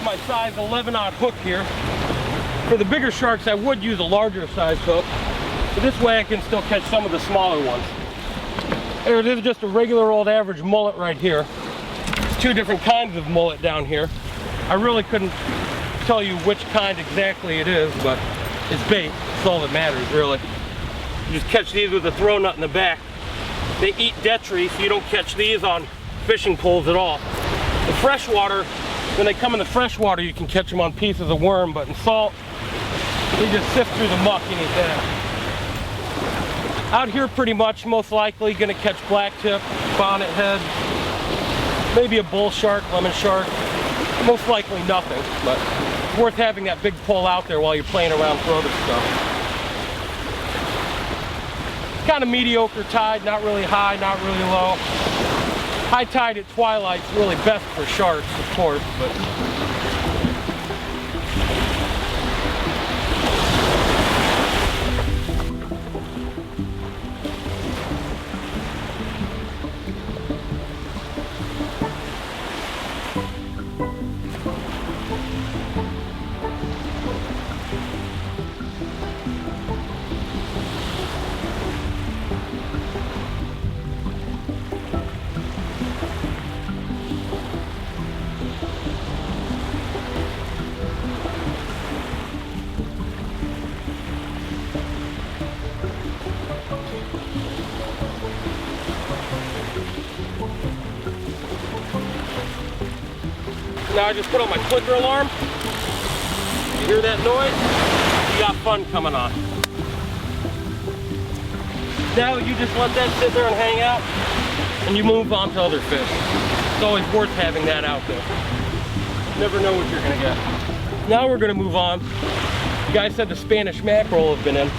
got my size 11-aught hook here. For the bigger sharks, I would use a larger size hook, but this way I can still catch some of the smaller ones. Here, this is just a regular old average mullet right here. There's two different kinds of mullet down here. I really couldn't tell you which kind exactly it is, but it's bait. That's all that matters, really. You just catch these with a throw nut in the back. They eat dead trees, so you don't catch these on fishing poles at all. The freshwater, when they come in the freshwater, you can catch them on pieces of worm, but in salt, they just sift through the muck and eat that. Out here, pretty much, most likely gonna catch blacktip, bonnethead, maybe a bull shark, lemon shark. Most likely nothing, but it's worth having that big pole out there while you're playing around for other stuff. Kind of mediocre tide, not really high, not really low. High tide at twilight's really best for sharks, of course, but now I just put on my clicker alarm. You hear that noise? You got fun coming on. Now you just let that sit there and hang out, and you move on to other fish. It's always worth having that out there. You never know what you're gonna get. Now we're gonna move on. You guys said the Spanish mackerel have been in.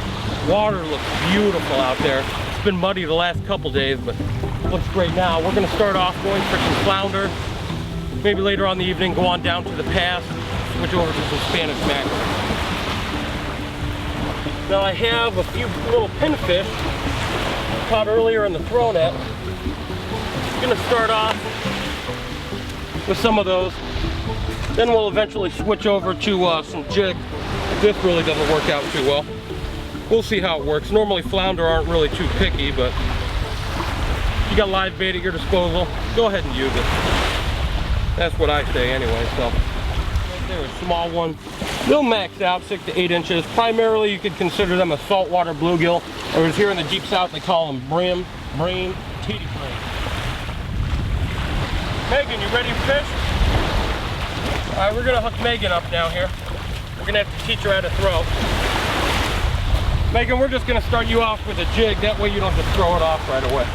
Water looks beautiful out there. It's been muddy the last couple days, but it looks great now. We're gonna start off going for some flounder. Maybe later on in the evening, go on down to the pass, switch over to some Spanish mackerel. Now I have a few little pinfish caught earlier in the throw net. I'm gonna start off with some of those. Then we'll eventually switch over to some jig. This really doesn't work out too well. We'll see how it works. Normally flounder aren't really too picky, but if you got live bait at your disposal, go ahead and use it. That's what I say anyway, so. Right there, a small one. They'll max out 6 to 8 inches. Primarily, you could consider them a saltwater bluegill, or as here in the deep south, they call them brain, teddy brain. Megan, you ready to fish? All right, we're gonna hook Megan up now here. We're gonna have to teach her how to throw. Megan, we're just gonna start you off with a jig. That way you don't have to throw it off right away.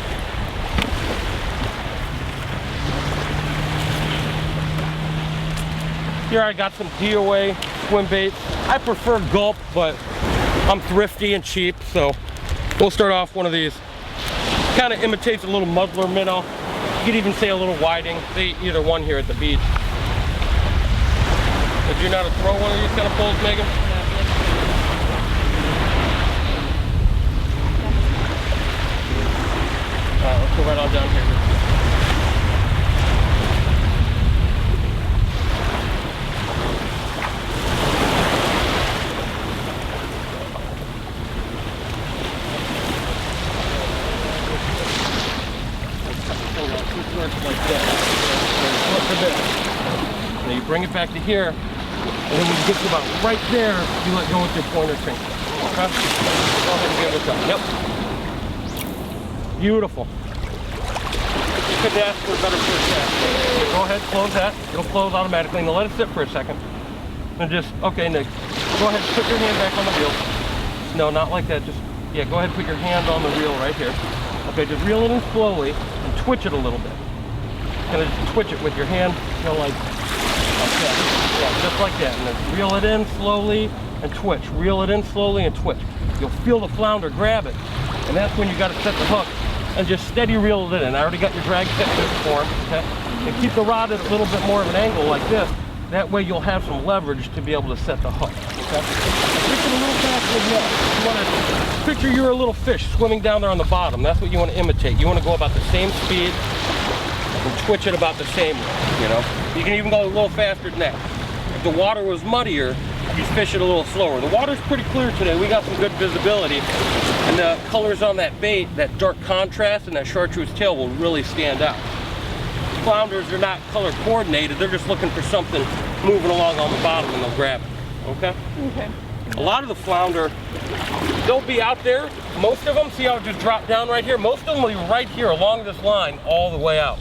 Here I got some DOA swim baits. I prefer gulp, but I'm thrifty and cheap, so we'll start off one of these. Kind of imitates a little muddler minnow. You could even say a little whiting. They eat either one here at the beach. Did you know how to throw one of these kind of poles, Megan? Alright, let's go right on down here. Like that. Now you bring it back to here, and then when you get to about right there, you let go with your pointer finger. Okay? Go ahead and give it a shot. Yep. Beautiful. You couldn't ask for a better first cast. Go ahead, close that. It'll close automatically. Now let it sit for a second. And just, okay, Nick, go ahead and put your hand back on the reel. No, not like that. Just, yeah, go ahead and put your hand on the reel right here. Okay, just reel it in slowly and twitch it a little bit. Kind of just twitch it with your hand, you know, like that. Yeah, just like that. And then reel it in slowly and twitch. Reel it in slowly and twitch. You'll feel the flounder grab it, and that's when you got to set the hook and just steady reel it in. I already got your drag set in this form. Okay, and keep the rod at a little bit more of an angle like this. That way you'll have some leverage to be able to set the hook. Okay, picture a little faster as well. You want to picture you're a little fish swimming down there on the bottom. That's what you want to imitate. You want to go about the same speed and twitch it about the same way, you know. You can even go a little faster than that. If the water was muddier, you'd fish it a little slower. The water's pretty clear today. We got some good visibility. And the colors on that bait, that dark contrast and that chartreuse tail will really stand out. Flounders are not color coordinated. They're just looking for something moving along on the bottom and they'll grab it. Okay? Okay. A lot of the flounder, they'll be out there. Most of them, see how it just dropped down right here? Most of them will be right here along this line all the way out.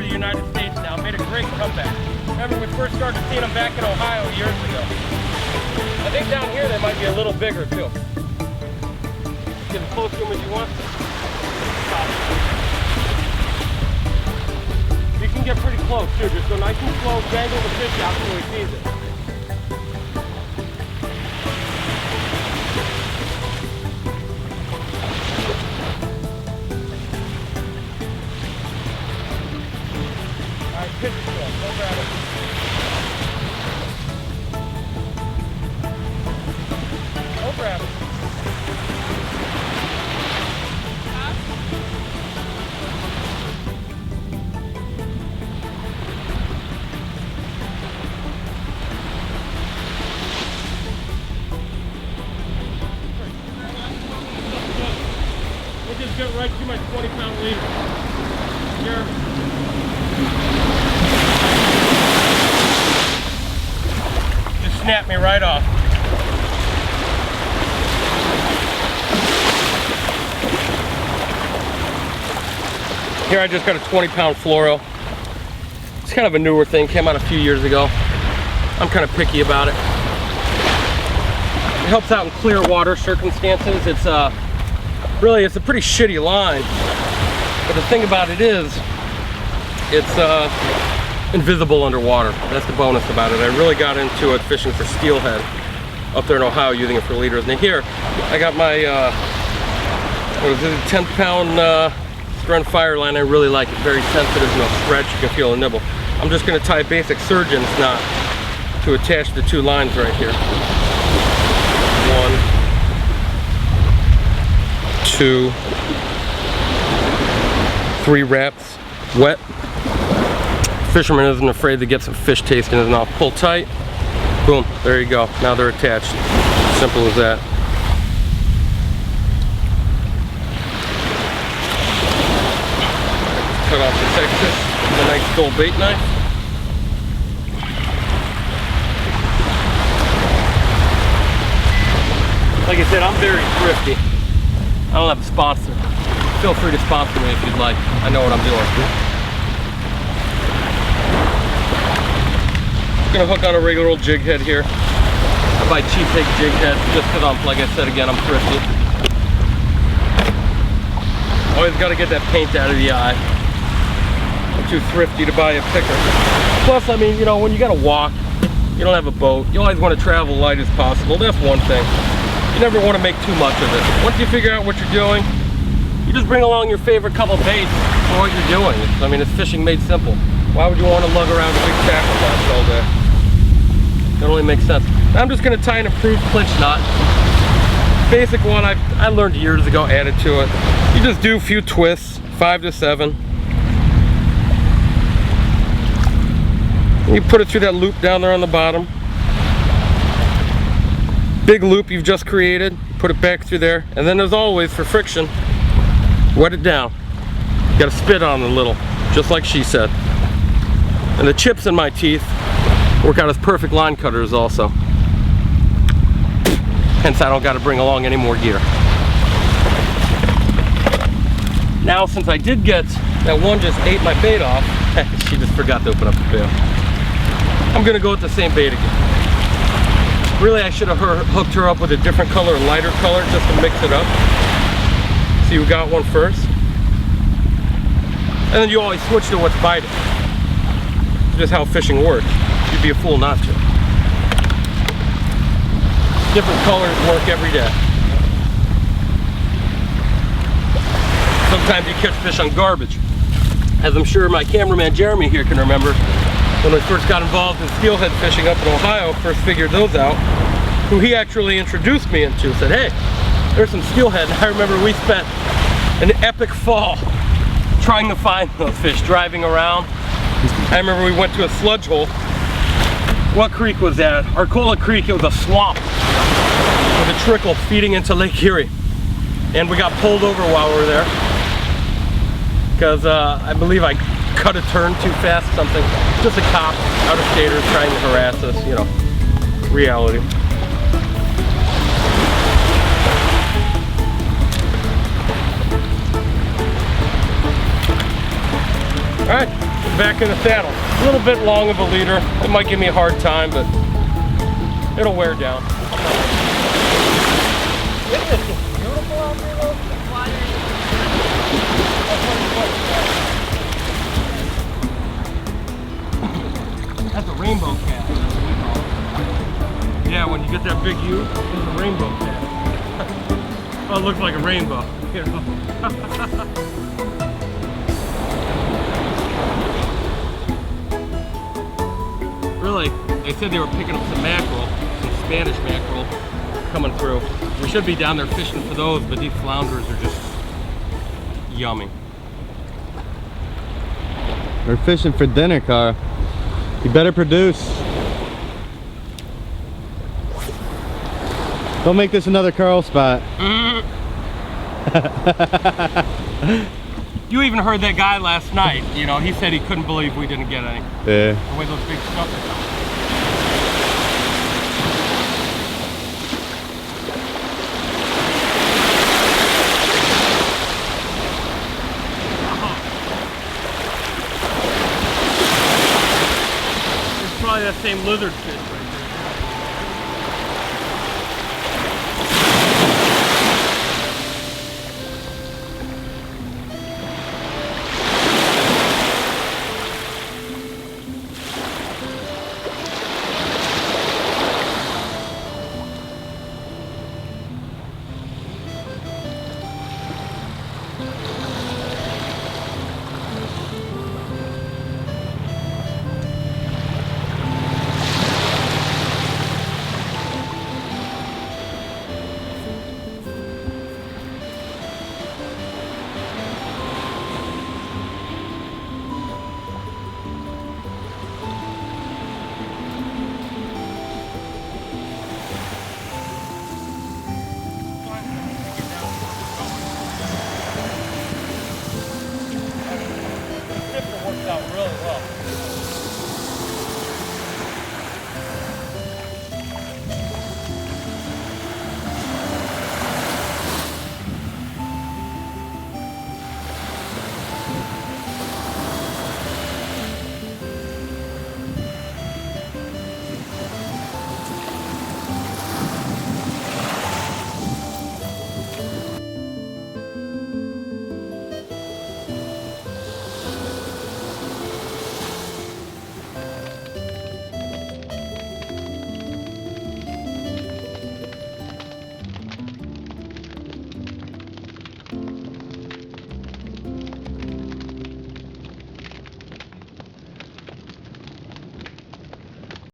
United States now, made a great comeback. Remember we first started seeing them back in Ohio years ago. I think down here they might be a little bigger too. Get as close to them as you want. You can get pretty close too, just go nice and slow, dangle the fish out until he sees it. Pitch it to him. Go grab it. Go grab it. We'll just get right to my 20-pound leader. Here. Snap me right off. Here I just got a 20-pound fluoro. It's kind of a newer thing, came out a few years ago. I'm kind of picky about it. It helps out in clear water circumstances. It's really, it's a pretty shitty line. But the thing about it is, it's invisible underwater. That's the bonus about it. I really got into it fishing for steelhead up there in Ohio, using it for leaders. And here, I got my, what is it, 10-pound Strand Fire line. I really like it. Very sensitive, no stretch. You can feel a nibble. I'm just going to tie a basic surgeon's knot to attach the two lines right here. 1, 2, 3 wraps, wet. Fisherman isn't afraid to get some fish taste in his mouth. Pull tight, boom, there you go. Now they're attached. Simple as that. Cut off the Texas with a nice dull bait knife. Like I said, I'm very thrifty. I don't have a sponsor. Feel free to sponsor me if you'd like. I know what I'm doing. Gonna hook on a regular old jig head here. I buy cheap take jig heads just because I'm, like I said again, I'm thrifty. Always got to get that paint out of the eye. I'm too thrifty to buy a picker. Plus, I mean, you know, when you gotta walk, you don't have a boat, you always want to travel light as possible. That's one thing. You never want to make too much of it. Once you figure out what you're doing, you just bring along your favorite couple baits for what you're doing. I mean, it's fishing made simple. Why would you want to lug around a big tackle box all day? That only makes sense. I'm just going to tie an improved clinch knot. Basic one I learned years ago, added to it. You just do a few twists, 5 to 7. You put it through that loop down there on the bottom. Big loop you've just created, put it back through there. And then as always, for friction, wet it down. You got to spit on it a little, just like she said. And the chips in my teeth work out as perfect line cutters also. Hence I don't got to bring along any more gear. Now since I did get that one just ate my bait off, she just forgot to open up the bail. I'm gonna go with the same bait again. Really, I should have hooked her up with a different color, a lighter color, just to mix it up. See who got one first. And then you always switch to what's biting. It's just how fishing works. You'd be a fool not to. Different colors work every day. Sometimes you catch fish on garbage. As I'm sure my cameraman Jeremy here can remember, when we first got involved in steelhead fishing up in Ohio, first figured those out, who he actually introduced me into, said, hey, there's some steelhead. And I remember we spent an epic fall trying to find those fish, driving around. I remember we went to a sludge hole. What creek was that? Arcola Creek. It was a swamp with a trickle feeding into Lake Erie. And we got pulled over while we were there because I believe I cut a turn too fast, something. Just a cop, out-of-staters trying to harass us, you know, reality. All right, back in the saddle. A little bit long of a leader. It might give me a hard time, but it'll wear down. That's a rainbow cat. Yeah, when you get that big U, it's a rainbow cat. Oh, it looks like a rainbow. You know? Really, they said they were picking up some mackerel, some Spanish mackerel coming through. We should be down there fishing for those, but these flounders are just yummy. We're fishing for dinner, Karl. You better produce. Don't make this another Karl spot. You even heard that guy last night. You know, he said he couldn't believe we didn't get any. Yeah. The way those big stuff are coming. It's probably that same lizard fish right